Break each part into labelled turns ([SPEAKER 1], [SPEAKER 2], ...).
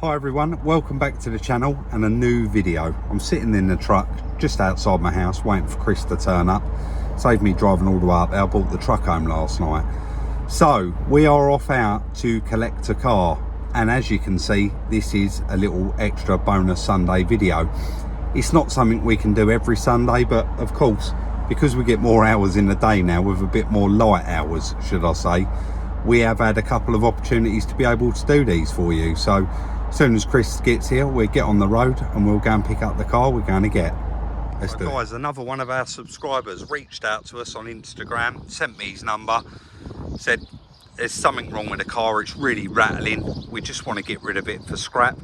[SPEAKER 1] Hi everyone, welcome back to the channel and a new video. I'm sitting in the truck just outside my house waiting for Chris to turn up. Saved me driving all the way up there. I brought the truck home last night. So we are off out to collect a car, and as you can see, this is a little extra bonus Sunday video. It's not something we can do every Sunday, but of course, because we get more hours in the day now, with a bit more light hours should I say, we have had a couple of opportunities to be able to do these for you. So as soon as Chris gets here, we'll get on the road and we'll go and pick up the car we're going to get. Let's do it. Guys, another one of our subscribers reached out to us on Instagram, sent me his number, said there's something wrong with the car, it's really rattling, we just want to get rid of it for scrap.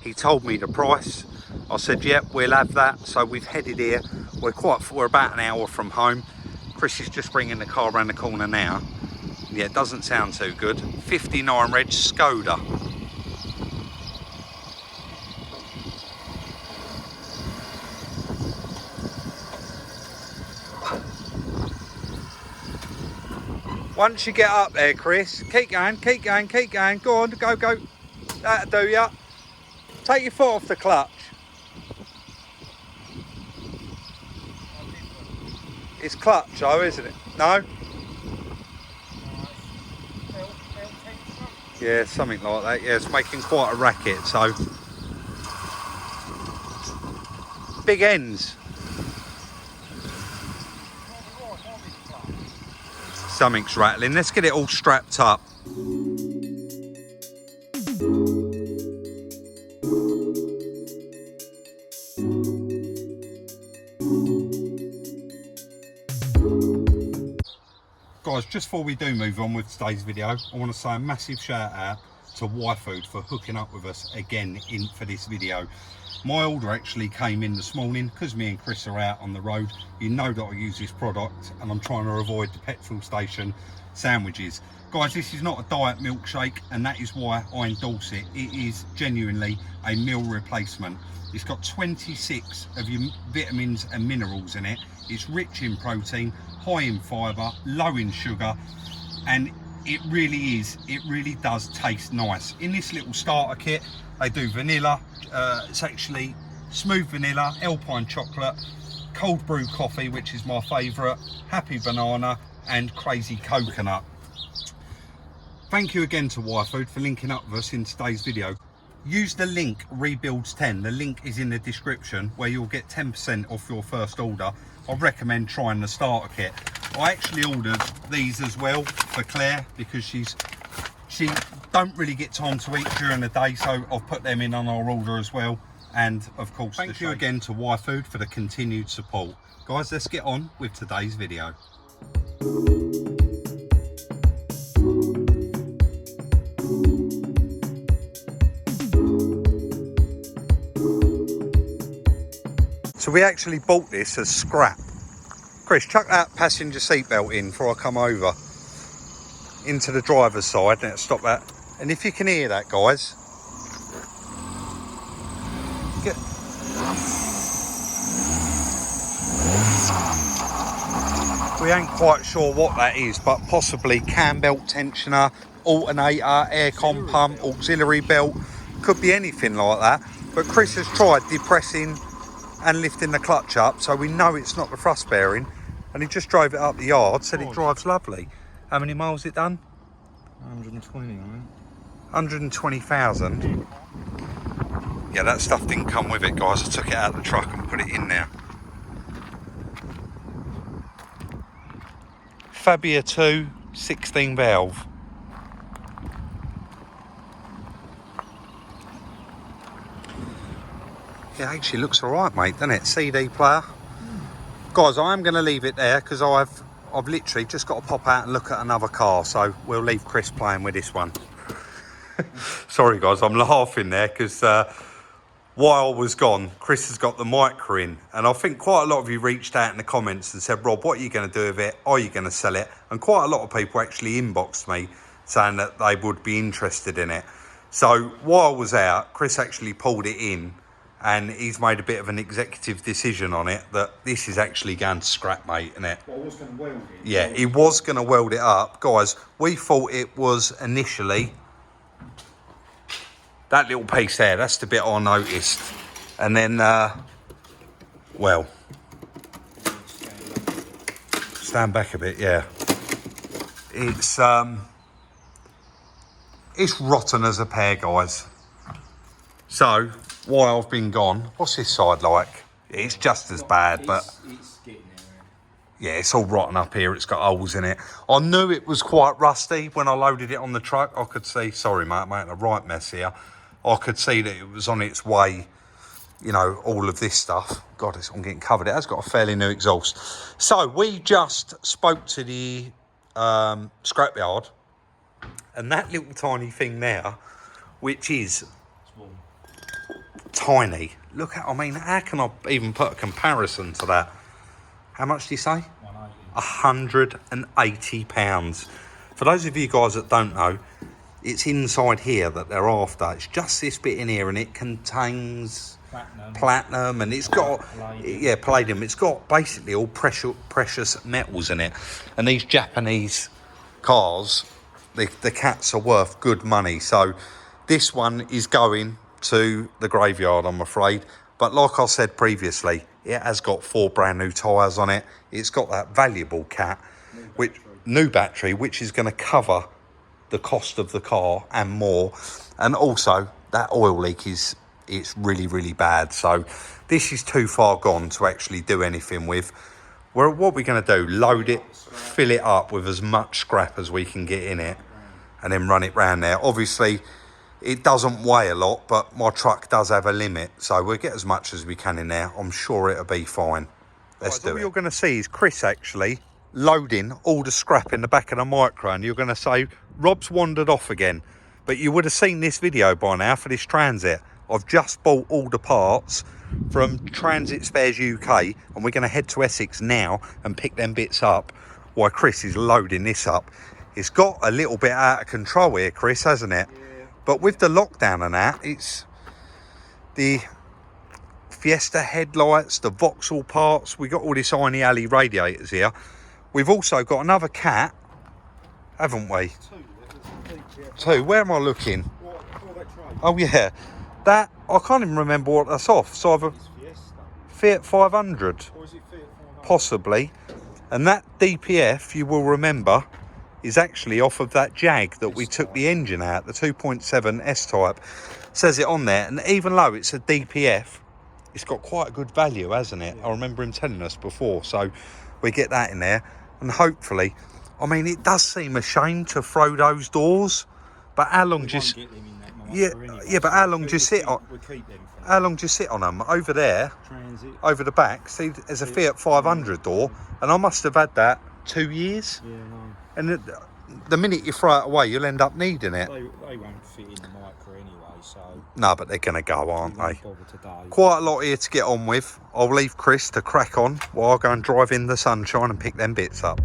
[SPEAKER 1] He told me the price. I said, yep, we'll have that. So we've headed here. We're about an hour from home. Chris is just bringing the car around the corner now. Yeah, it doesn't sound too good. 59 reg Skoda. Once you get up there, Chris, keep going, keep going, keep going. Go on, go, go. That'll do ya. Take your foot off the clutch. It's clutch though, isn't it? No? Yeah, something like that. Yeah, it's making quite a racket, so. Big ends. Something's rattling. Let's get it all strapped up. Guys, just before we do move on with today's video, I want to say a massive shout out to YFood for hooking up with us again for this video. My order actually came in this morning because me and Chris are out on the road. You know that I use this product and I'm trying to avoid the petrol station sandwiches. Guys, this is not a diet milkshake, and that is why I endorse it. It is genuinely a meal replacement. It's got 26 of your vitamins and minerals in it. It's rich in protein, high in fibre, low in sugar, and it really does taste nice. In this little starter kit, they do vanilla, it's actually smooth vanilla, alpine chocolate, cold brew coffee, which is my favourite, happy banana, and crazy coconut. Thank you again to YFood for linking up with us in today's video. Use the link Rebuilds10, the link is in the description, where you'll get 10% off your first order. I recommend trying the starter kit. I actually ordered these as well for Claire because she don't really get time to eat during the day, so I've put them in on our order as well. And of course, thank you again to YFood for the continued support. Guys, let's get on with today's video. So we actually bought this as scrap. Chris, chuck that passenger seatbelt in before I come over into the driver's side. Let's stop that. And if you can hear that, guys, we ain't quite sure what that is, but possibly cam belt tensioner, alternator, aircon pump, auxiliary belt, could be anything like that. But Chris has tried depressing and lifting the clutch up, so we know it's not the thrust bearing, and he just drove it up the yard, said it drives lovely. How many miles it done?
[SPEAKER 2] 120, I think.
[SPEAKER 1] 120,000. Yeah, that stuff didn't come with it, guys. I took it out of the truck and put it in there. Fabia 2 16 valve. It actually looks alright, mate, doesn't it? CD player. Guys, I am going to leave it there because I've literally just got to pop out and look at another car, so we'll leave Chris playing with this one. Sorry guys, I'm laughing there because while I was gone, Chris has got the Micra in, and I think quite a lot of you reached out in the comments and said, Rob, what are you going to do with it? Are you going to sell it? And quite a lot of people actually inboxed me saying that they would be interested in it. So while I was out, Chris actually pulled it in, and he's made a bit of an executive decision on it that this is actually going to scrap, mate, isn't it?
[SPEAKER 2] Well, I was going to weld it.
[SPEAKER 1] Yeah, he was going to weld it up. Guys, we thought it was initially that little piece there, that's the bit I noticed. And then, well, stand back a bit, yeah. It's rotten as a pear, guys. So, while I've been gone, what's this side like? It's just as bad, but
[SPEAKER 2] It's getting there.
[SPEAKER 1] yeah, it's all rotten up here. It's got holes in it. I knew it was quite rusty when I loaded it on the truck. I could see, sorry mate, I'm making a right mess here. I could see that it was on its way, you know, all of this stuff. God, I'm getting covered. It has got a fairly new exhaust. So we just spoke to the scrapyard, and that little tiny thing there, which is tiny. Look at, I mean, how can I even put a comparison to that? How much do you say? 180 £180. For those of you guys that don't know, it's inside here that they're after. It's just this bit in here, and it contains platinum, and it's got palladium. It's got basically all precious metals in it. And these Japanese cars, the cats are worth good money. So this one is going to the graveyard, I'm afraid. But like I said previously, it has got 4 brand new tyres on it. It's got that valuable cat, new battery, which is going to cover the cost of the car and more. And also that oil leak it's really, really bad. So this is too far gone to actually do anything with. What we're going to do, load it, fill it up with as much scrap as we can get in it, and then run it round there. Obviously, it doesn't weigh a lot, but my truck does have a limit, so we'll get as much as we can in there. I'm sure it'll be fine. Let's do it. What you're going to see is Chris actually loading all the scrap in the back of the Micro, and you're going to say, Rob's wandered off again. But you would have seen this video by now for this Transit. I've just bought all the parts from Transit Spares UK, and we're going to head to Essex now and pick them bits up while Chris is loading this up. It's got a little bit out of control here, Chris, hasn't it? Yeah. But with the lockdown and that, it's the Fiesta headlights, the Vauxhall parts. We got all this Iron Alley radiators here. We've also got another cat, haven't we? Two. Where am I looking? Oh yeah, that I can't even remember what that's off. So I've a Fiat 500, or is it Fiat 400? Possibly. And that DPF, you will remember, is actually off of that Jag that we took the engine out, the 2.7 S-Type. Says it on there, and even though it's a DPF, it's got quite a good value, hasn't it? Yeah. I remember him telling us before, so we get that in there, and hopefully, I mean, it does seem a shame to throw those doors, but how long just... but how long do you sit on? How long do you sit on them? Over there, Transit. Over the back, see, there's a Fiat 500 door, and I must have had that 2 years. Yeah, no. And the minute you throw it away, you'll end up needing it.
[SPEAKER 2] They won't fit in the Micro anyway, so...
[SPEAKER 1] No, but they're going to go, aren't they? Quite a lot here to get on with. I'll leave Chris to crack on while I go and drive in the sunshine and pick them bits up.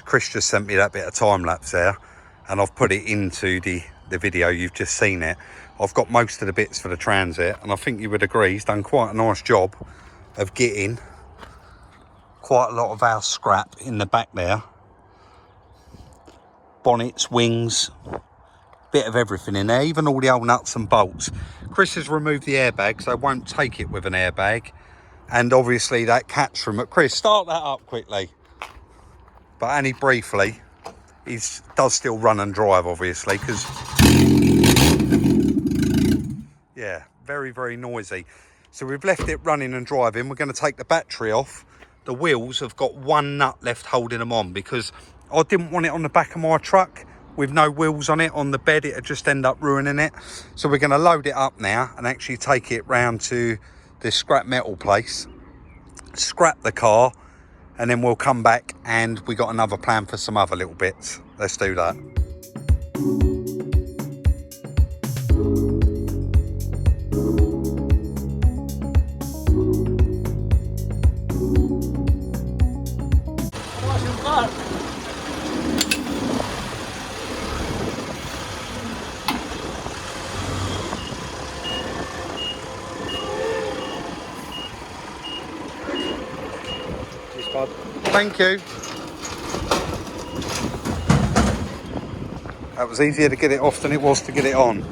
[SPEAKER 1] Chris just sent me that bit of time lapse there, and I've put it into the video. You've just seen it. I've got most of the bits for the Transit, and I think you would agree he's done quite a nice job of getting quite a lot of our scrap in the back there. Bonnets, wings, bit of everything in there, even all the old nuts and bolts. Chris has removed the airbag, so I won't take it with an airbag, and obviously that catch from it. Chris, start that up quickly. But only briefly. He does still run and drive, obviously, because yeah, very, very noisy. So we've left it running and driving. We're going to take the battery off. The wheels have got one nut left holding them on, because I didn't want it on the back of my truck with no wheels on it on the bed. It'd just end up ruining it. So we're going to load it up now and actually take it round to this scrap metal place, scrap the car, and then we'll come back, and we got another plan for some other little bits. Let's do that.
[SPEAKER 2] bud.
[SPEAKER 1] Thank you. That was easier to get it off than it was to get it on.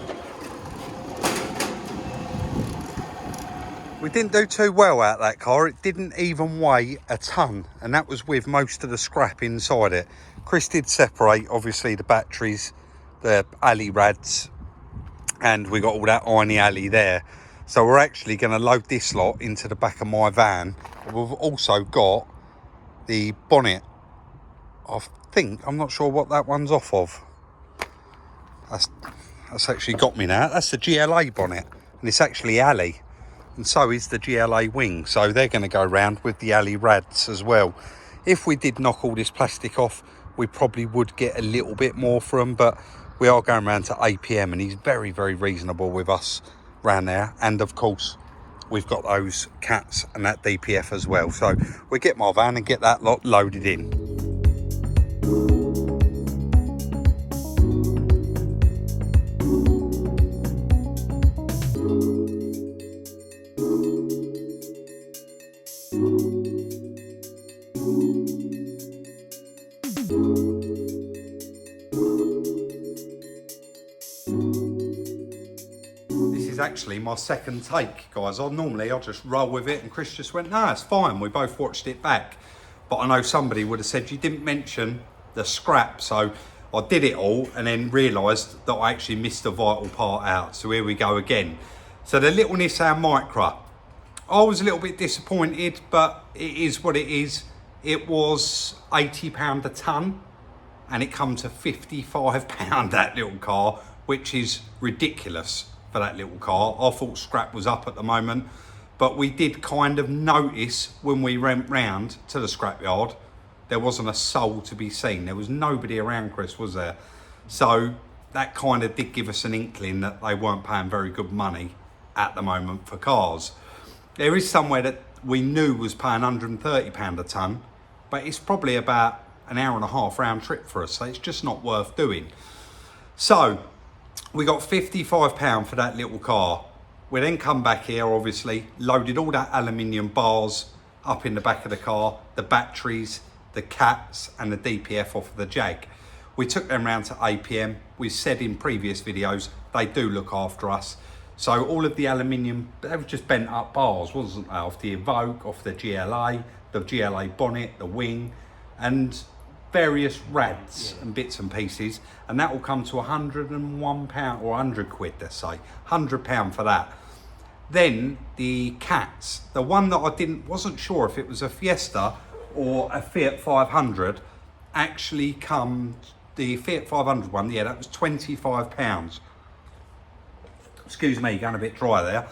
[SPEAKER 1] We didn't do too well out of that car. It didn't even weigh a ton, and that was with most of the scrap inside it. Chris did separate, obviously, the batteries, the alley rads, and we got all that irony alley there. So we're actually going to load this lot into the back of my van. We've also got the bonnet. I'm not sure what that one's off of. That's actually got me now. That's the GLA bonnet, and it's actually alley, and so is the GLA wing. So they're going to go round with the alley rads as well. If we did knock all this plastic off, we probably would get a little bit more for them, but we are going round to APM, and he's very, very reasonable with us round there. And of course, we've got those cats and that DPF as well. So we get my van and get that lot loaded in. Actually my second take, guys. I'll just roll with it, and Chris just went, no, it's fine. We both watched it back, but I know somebody would have said you didn't mention the scrap, so I did it all and then realised that I actually missed a vital part out. So here we go again. So the little Nissan Micra, I was a little bit disappointed, but it is what it is. It was £80 a tonne, and it come to £55, that little car, which is ridiculous for that little car. I thought scrap was up at the moment, but we did kind of notice when we went round to the scrapyard, there wasn't a soul to be seen. There was nobody around, Chris, was there? So that kind of did give us an inkling that they weren't paying very good money at the moment for cars. There is somewhere that we knew was paying £130 a tonne, but it's probably about an hour and a half round trip for us, so it's just not worth doing. So we got £55 for that little car. We then come back here, obviously, loaded all that aluminium bars up in the back of the car, the batteries, the cats and the DPF off of the Jag. We took them round to APM. We said in previous videos, they do look after us. So all of the aluminium, they were just bent up bars, wasn't they? Off the Evoque, off the GLA bonnet, the wing, and various rads and bits and pieces, and that will come to £101 or 100 quid, let's say £100 for that. Then the cats, the one that I wasn't sure if it was a Fiesta or a Fiat 500, actually come, the Fiat 500 one, yeah, that was £25. Excuse me, going a bit dry there.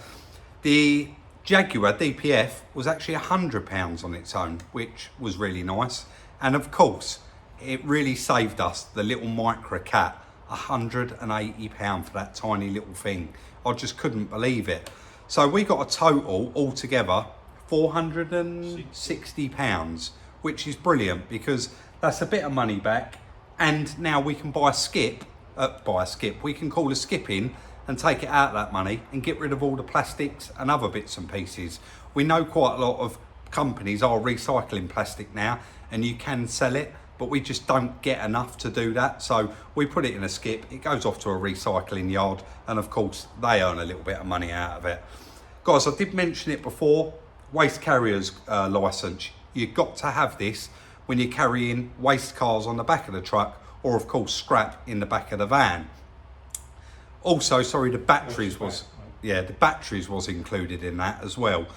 [SPEAKER 1] The Jaguar DPF was actually £100 on its own, which was really nice. And of course, it really saved us, the little Micra cat, £180 for that tiny little thing. I just couldn't believe it. So we got a total altogether £460, which is brilliant because that's a bit of money back. And now we can buy a skip, we can call a skip in and take it out of that money and get rid of all the plastics and other bits and pieces. We know quite a lot of companies are recycling plastic now, and you can sell it, but we just don't get enough to do that. So we put it in a skip, it goes off to a recycling yard, and of course they earn a little bit of money out of it. Guys, I did mention it before, waste carriers licence. You've got to have this when you're carrying waste cars on the back of the truck, or of course scrap in the back of the van. Also, sorry, the batteries was included in that as well.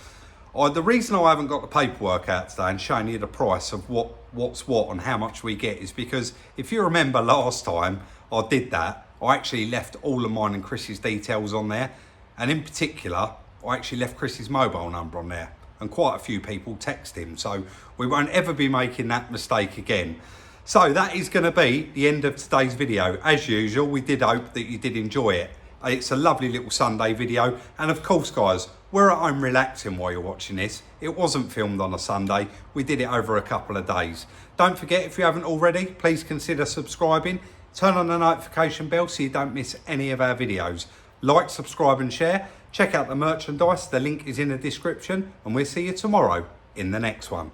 [SPEAKER 1] The reason I haven't got the paperwork out today and showing you the price of what's what and how much we get is because if you remember last time I did that, I actually left all of mine and Chris's details on there, and in particular I actually left Chris's mobile number on there, and quite a few people text him, so we won't ever be making that mistake again. So that is going to be the end of today's video. As usual, we did hope that you did enjoy it. It's a lovely little Sunday video, and of course guys, we're at home relaxing while you're watching this. It wasn't filmed on a Sunday, we did it over a couple of days. Don't forget, if you haven't already, please consider subscribing, turn on the notification bell so you don't miss any of our videos. Like, subscribe and share. Check out the merchandise, the link is in the description, and we'll see you tomorrow in the next one.